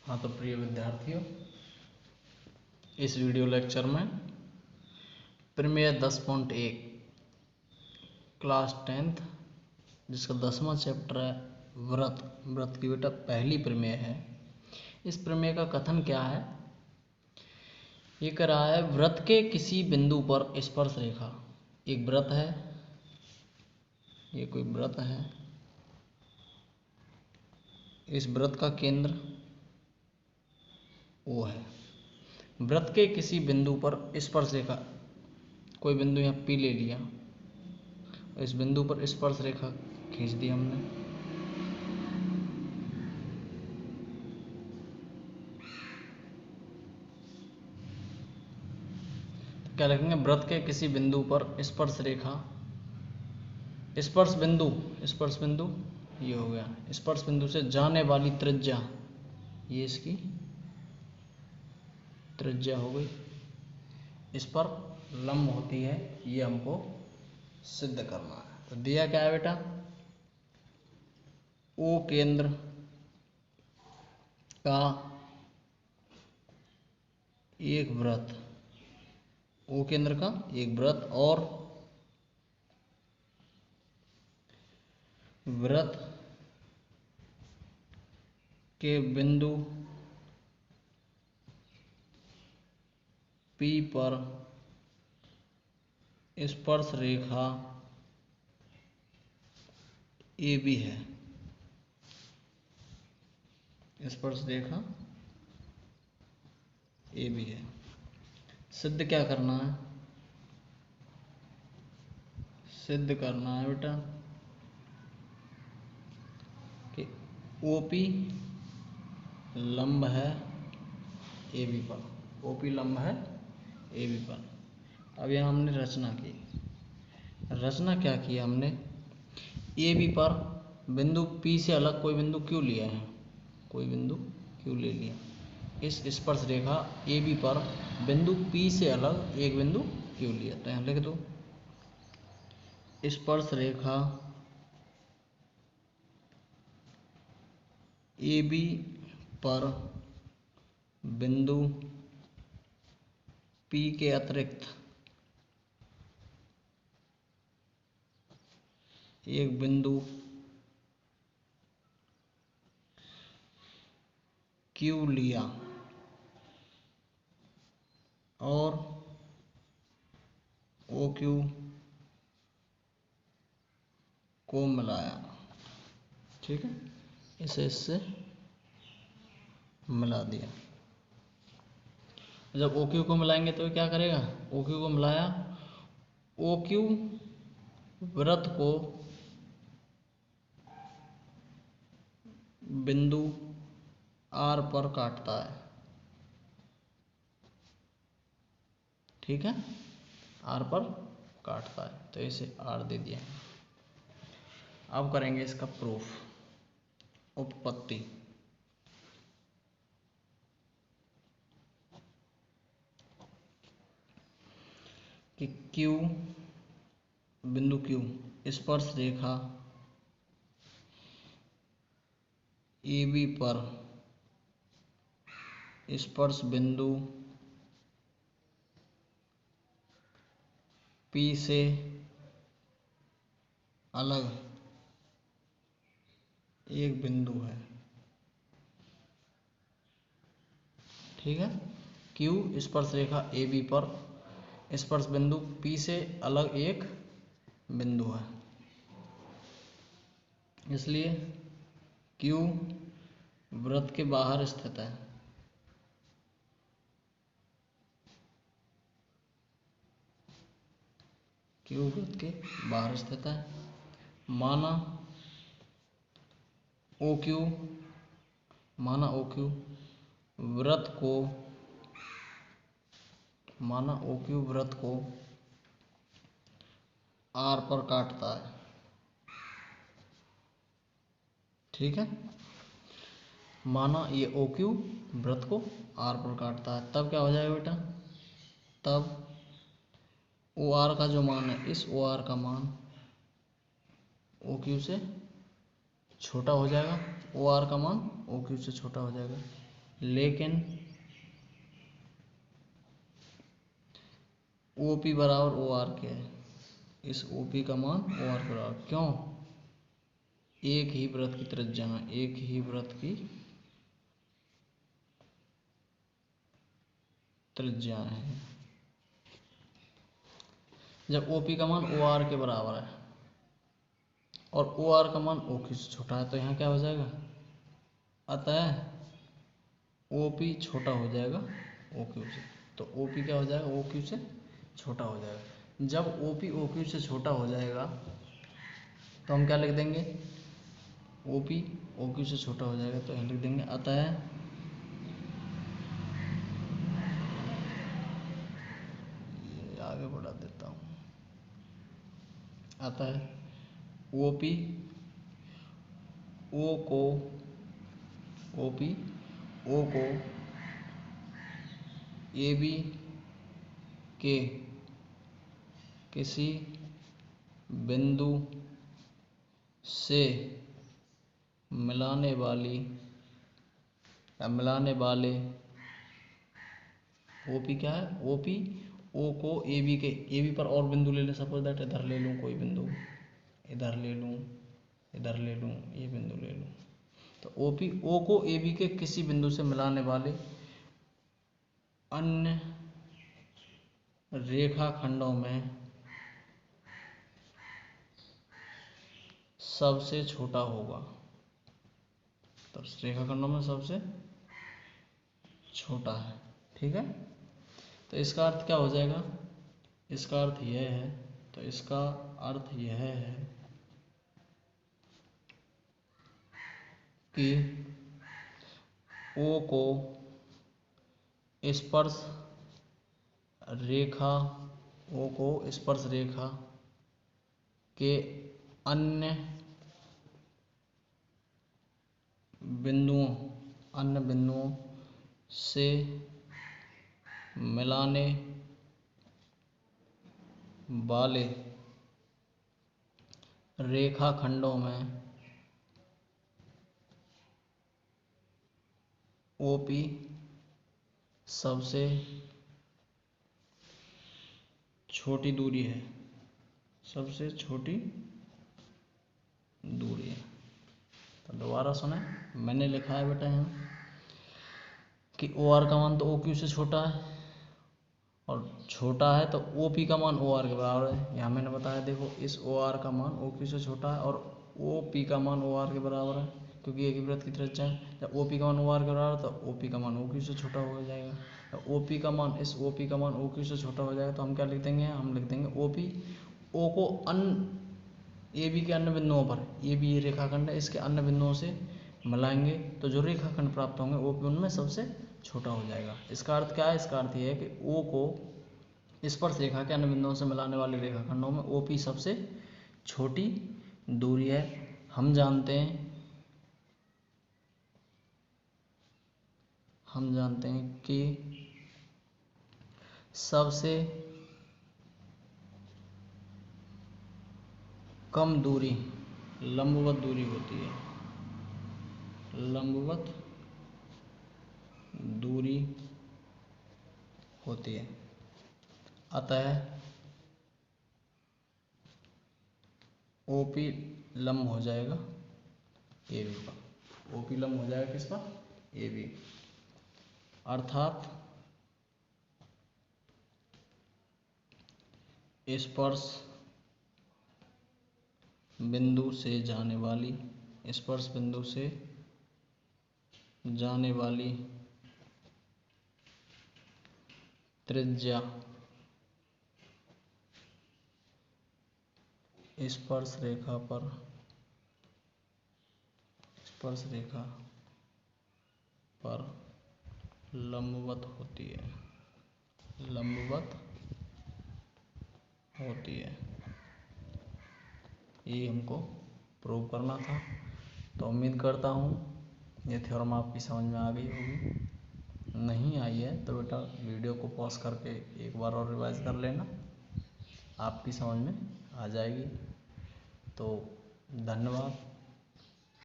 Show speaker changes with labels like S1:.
S1: हाँ तो प्रिय विद्यार्थियों, इस वीडियो लेक्चर में प्रमेय 10.1 क्लास 10th जिसका 10वां चैप्टर है व्रत की बेटा पहली प्रमेय है। इस प्रमेय का कथन क्या है? ये कह रहा है व्रत के किसी बिंदु पर स्पर्श रेखा, एक व्रत है, ये कोई व्रत है, इस व्रत का केंद्र O है। व्रत के किसी बिंदु पर स्पर्श रेखा, कोई बिंदु यहाँ P ले लिया, इस बिंदु पर स्पर्श रेखा खींच दी हमने। तो क्या लिखेंगे? व्रत के किसी बिंदु पर स्पर्श रेखा, स्पर्श बिंदु ये हो गया। स्पर्श बिंदु से जाने वाली त्रिज्या, ये इसकी त्रिज्या हो गई, इस पर लंब होती है, ये हमको सिद्ध करना है। तो दिया क्या है बेटा? ओ केंद्र का एक व्रत, ओ केंद्र का एक व्रत और व्रत के बिंदु P पर स्पर्श रेखा AB है। स्पर्श रेखा AB है। सिद्ध क्या करना है? सिद्ध करना है बेटा कि OP लंब है AB पर, OP लंब है AB पर। अब यहाँ हमने रचना की, रचना क्या किया हमने? AB पर बिंदु P से अलग कोई बिंदु Q लिया है, कोई बिंदु Q ले लिया। इस स्पर्श रेखा AB पर बिंदु P से अलग एक बिंदु Q लिया। तो यहाँ लिख दो स्पर्श रेखा AB पर बिंदु P के अतिरिक्त एक बिंदु Q लिया और OQ को मिलाया। ठीक है, इसे इससे मिला दिया। जब OQ को मिलाएंगे तो क्या करेगा? OQ को मिलाया, OQ व्रत को बिंदु R पर काटता है। ठीक है, R पर काटता है, तो इसे R दे दिया। अब करेंगे इसका प्रूफ, उपपत्ति। कि Q बिंदु Q स्पर्श रेखा AB पर स्पर्श बिंदु P से अलग एक बिंदु है। ठीक है, Q स्पर्श रेखा AB पर स्पर्श बिंदु P से अलग एक बिंदु है, इसलिए Q वृत्त के बाहर स्थित है। Q वृत्त के बाहर स्थित है। माना OQ व्रत को R पर काटता है। ठीक है, माना ये OQ व्रत को R पर काटता है, तब क्या हो जाएगा बेटा? तब OR का जो मान है, इस OR का मान OQ से छोटा हो जाएगा, OR का मान OQ से छोटा हो जाएगा। लेकिन OP बराबर OR के है। इस OP का मान OR के बराबर क्यों? एक ही वृत्त की त्रिज्या में, एक ही वृत्त की त्रिज्या है। जब OP का मान OR के बराबर है और OR का मान OQ से छोटा है तो यहाँ क्या हो जाएगा? अतः OP छोटा हो जाएगा OQ से। तो OP क्या हो जाएगा? OQ से छोटा हो जाएगा। जब OP OQ से छोटा हो जाएगा तो हम क्या लिख देंगे? OP OQ से छोटा हो जाएगा तो यहाँ लिख देंगे अतः आगे बढ़ा देता हूँ। अतः OP O को AB के किसी बिंदु से मिलाने वाले OP क्या है? OP O को AB पर और बिंदु ले लें। सपोज दैट इधर ले लूँ कोई बिंदु, इधर ले लूँ, ये बिंदु ले लूँ। तो OP O को AB के किसी बिंदु से मिलाने वाले अन्य रेखाखंडों में सबसे छोटा होगा। तो रेखाखंडों में सबसे छोटा है। ठीक है, तो इसका अर्थ क्या हो जाएगा? इसका अर्थ यह है, तो इसका अर्थ यह है कि O को स्पर्श रेखा के अन्य बिंदुओं से मिलाने वाले रेखाखंडों में OP सबसे छोटी दूरी है, सबसे छोटी दूरी है। तो दोबारा सुने, मैंने लिखा है बेटा यहाँ कि OR का मान तो OQ से छोटा है और छोटा है तो OP का मान OR के बराबर है। यहाँ मैंने बताया, देखो इस OR का मान OQ से छोटा है और OP का मान OR के बराबर है, क्योंकि एक ही वृत्त की त्रिज्या है। जब OP का मान OR के बराबर है तो OP का मान OQ से छोटा हो जाएगा। तो OP का मान OQ से छोटा हो जाएगा तो हम क्या लिख देंगे? हम लिख देंगे OP O को AB के अन्य बिंदुओं पर, AB ये रेखाखंड है, इसके अन्य बिंदुओं से मिलाएंगे तो जो रेखाखंड प्राप्त होंगे OP उनमें सबसे छोटा हो जाएगा। इसका अर्थ क्या है? इसका अर्थ यह है कि O को स्पर्श रेखा के अन्य बिंदुओं से मिलाने वाले रेखाखंडों में OP सबसे छोटी दूरी है। हम जानते हैं कि सबसे कम दूरी लंबवत दूरी होती है, लंबवत दूरी होती है। अतः OP लंब हो जाएगा AB पर। OP लंब हो जाएगा किस पर? AB। अर्थात स्पर्श बिंदु से जाने वाली त्रिज्या स्पर्श रेखा पर लंबवत होती है। ये हमको प्रूव करना था। तो उम्मीद करता हूँ ये थ्योरम आपकी समझ में आ गई होगी। नहीं आई है तो बेटा वीडियो को पॉज करके एक बार और रिवाइज कर लेना, आपकी समझ में आ जाएगी। तो धन्यवाद।